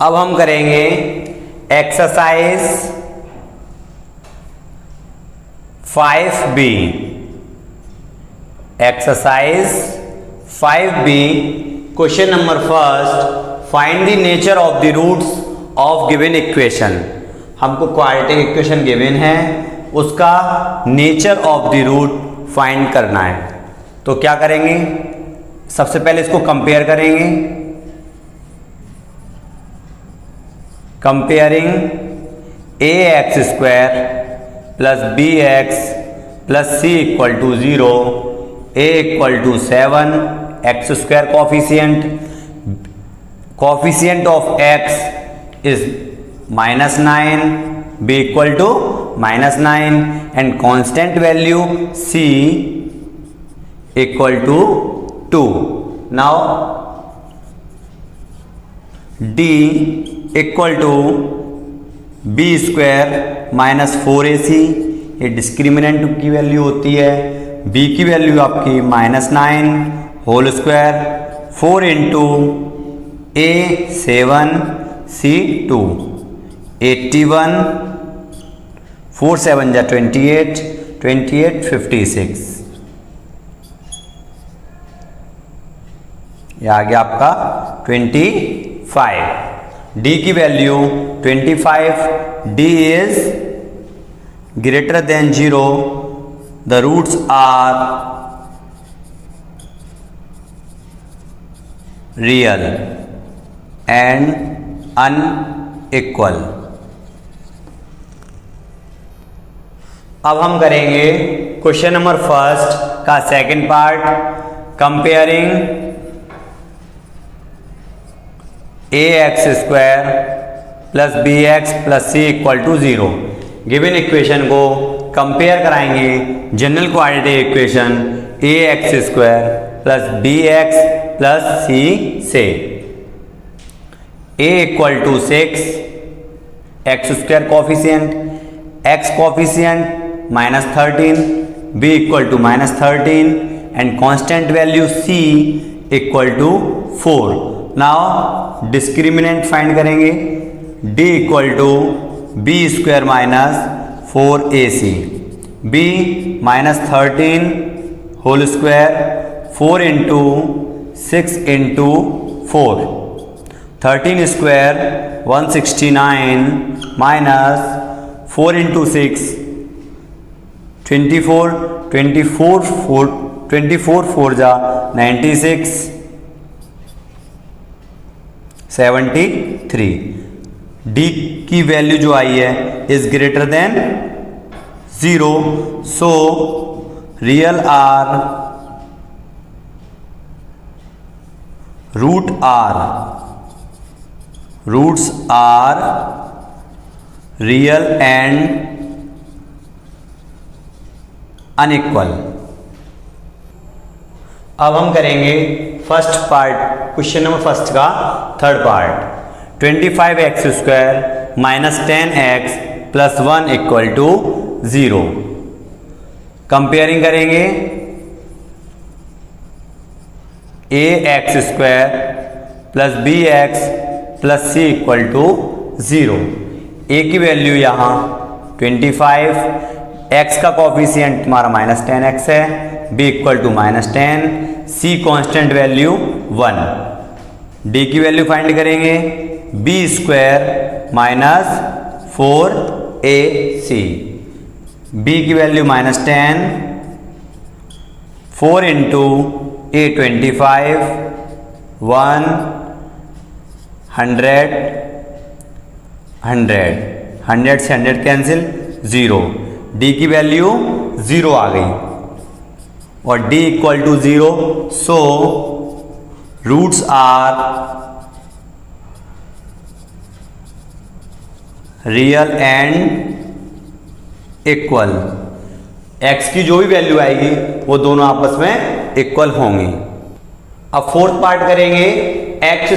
अब हम करेंगे exercise 5B। Exercise 5B question number first, find the nature of the roots of given equation. हमको quadratic equation given है, उसका nature of the root find करना है। तो क्या करेंगे, सबसे पहले इसको कंपेयर करेंगे। Comparing ax² plus bx plus c equal to 0, a equal to 7, x² coefficient of x is -9, b equal to -9 and constant value c equal to 2। Now d equal to b² minus 4ac, ये discriminant की value होती है। b की value आपकी -9 whole square, 4 into a 7 c 2, 81, 4 7 जा 28, 28 56, ये आ गया आपका 25। d की value 25, d is greater than 0, the roots are real and unequal. अब हम करेंगे क्वेश्चन नंबर फर्स्ट का second part, comparing ax² plus bx plus c equal to 0। Given equation को कंपेयर कराएंगे general quadratic equation ax² plus bx plus c से। a equal to 6, x² coefficient, x coefficient -13, b equal to -13 and constant value c equal to 4। Now discriminant find करेंगे, d equal to b² minus 4ac, b -13 whole square, 4 into 6 into 4, 13 square 169 minus 4 into 6 24, 24 4 जा 96, 73। d की value जो आई है is greater than 0, so real are roots are real and unequal. अब हम करेंगे first part, question number first का third part, 25x² minus 10x plus 1 equal to 0। Comparing करेंगे ax² plus bx plus c equal to 0। a की value यहाँ 25, x का coefficient तुम्हारा -10x है, b equal to -10, c constant value 1। d की value find करेंगे b² minus 4ac, b की value -10, 4 into a 25, 1 100 से 100 कैंसिल, 0। d की वैल्यू 0 आ गई और d equal to 0, so roots are real and equal. x की जो भी वैल्यू आएगी वो दोनों आपस में इक्वल होंगी। अब फोर्थ पार्ट करेंगे x²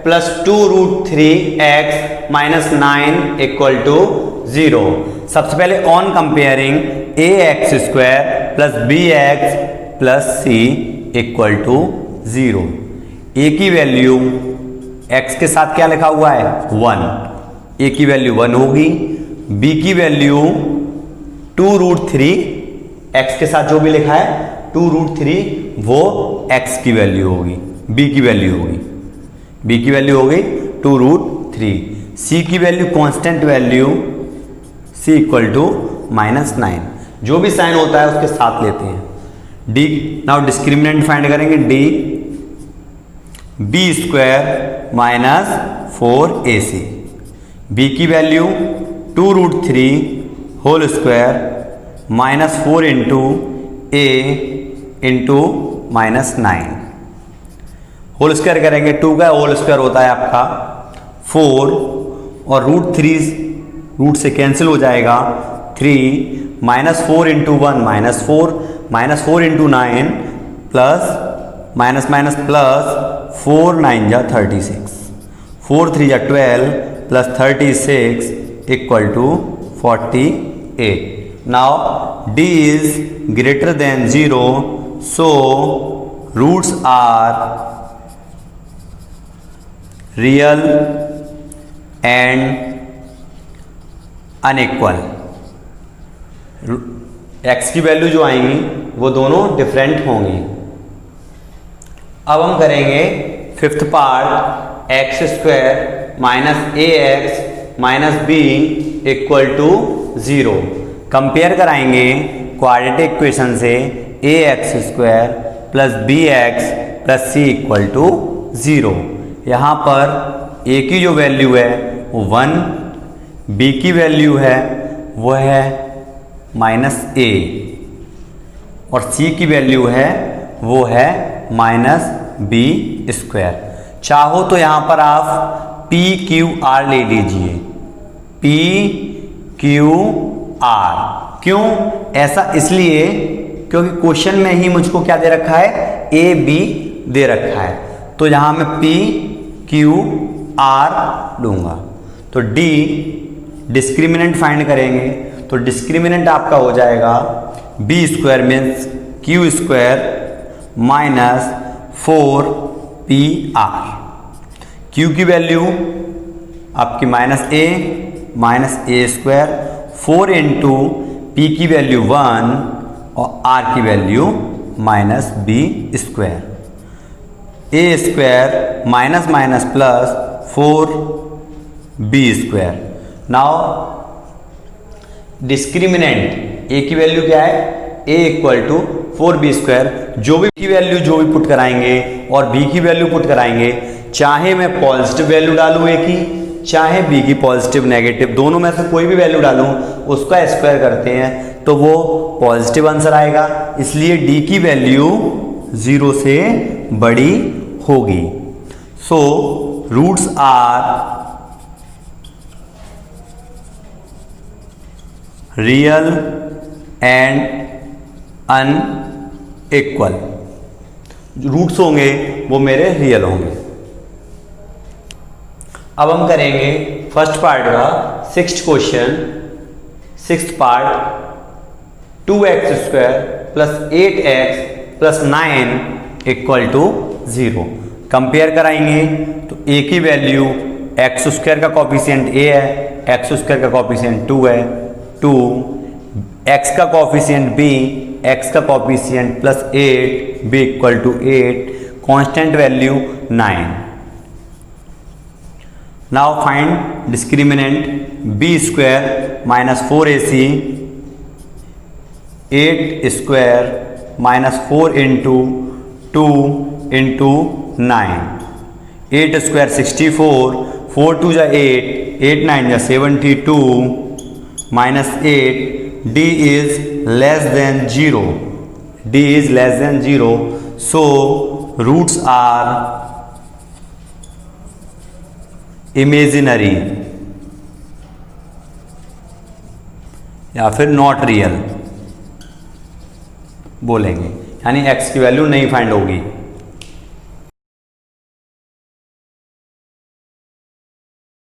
plus 2√3x minus 9 equal to 0। सबसे पहले on comparing ax² plus bx plus c equal to 0। a की वैल्यू x के साथ क्या लिखा हुआ है 1, a की वैल्यू 1 होगी, b की वैल्यू 2√3, x के साथ जो भी लिखा है 2√3 वो x की वैल्यू होगी, b की वैल्यू होगी, b की वैल्यू होगी 2√3, c की value constant value c equal to -9, जो भी साइन होता है उसके साथ लेते हैं। d नाउ डिस्क्रिमिनेंट फाइंड करेंगे, d b square minus 4ac, b की value 2√3 whole square -4 into a into -9 whole square करेंगे, 2 का होल स्क्वायर होता है आपका 4 और √3 रूट से कैंसिल हो जाएगा 3 -4 into 1 -4 -4 into 9 plus minus minus plus 4 9 जा 36, 4 3 जा 12 plus 36 equal to 48. Now d is greater than 0, so roots are real and unequal. x की वैल्यू जो आएंगी वो दोनों डिफरेंट होंगी। अब हम करेंगे fifth part, x square minus a x minus b equal to 0। Compare कराएंगे क्वाड्रेटिक इक्वेशन से a x square plus b x plus c equal to 0। यहाँ पर a की जो वैल्यू है वो 1, b की वैल्यू है वो है -a और c की वैल्यू है वो है -b स्क्वायर। चाहो तो यहाँ पर आप p q r ले लीजिए, p q r। क्यों ऐसा? इसलिए क्योंकि क्वेश्चन में ही मुझको क्या दे रखा है, a b दे रखा है, तो यहाँ मैं p q r लूँगा। तो d डिस्क्रिमिनेंट फाइंड करेंगे तो डिस्क्रिमिनेंट आपका हो जाएगा b square means q square minus 4pr। q की वैल्यू आपकी -a स्क्वायर, 4 इंटू p की वैल्यू 1 और r की value -b square. a square minus minus plus 4b square. Now discriminant a की वैल्यू क्या है, a equal to 4b square. जो भी की वैल्यू जो भी पुट कराएंगे और b की वैल्यू पुट कराएंगे, चाहे मैं पॉजिटिव वैल्यू डालूं a की, चाहे b की पॉजिटिव नेगेटिव, दोनों में से कोई भी वैल्यू डालूं उसका स्क्वायर करते हैं तो वो पॉजिटिव आंसर आएगा। इसलिए d की वैल्यू 0 से बड़ी होगी। So roots are real and unequal. Roots होंगे वो मेरे रियल होंगे। अब हम करेंगे फर्स्ट पार्ट का sixth question, sixth part, 2x square plus 8x plus 9 equal to 0। Compare कराएंगे तो a की वैल्यू x स्क्वायर का कॉफिशिएंट a है, x स्क्वायर का कॉफिशिएंट 2 है, 2, x का कॉफिशिएंट b, x का coefficient plus 8, b equal to 8, constant value 9। Now find discriminant b square minus 4ac, 8 square minus 4 into 2 into 9, 8 square 64, 4 2 जा 8, 8 9 जा 72, minus 8, d is less than 0, d is less than 0, so roots are imaginary या फिर not real बोलेंगे, यानी x की value नहीं find होगी।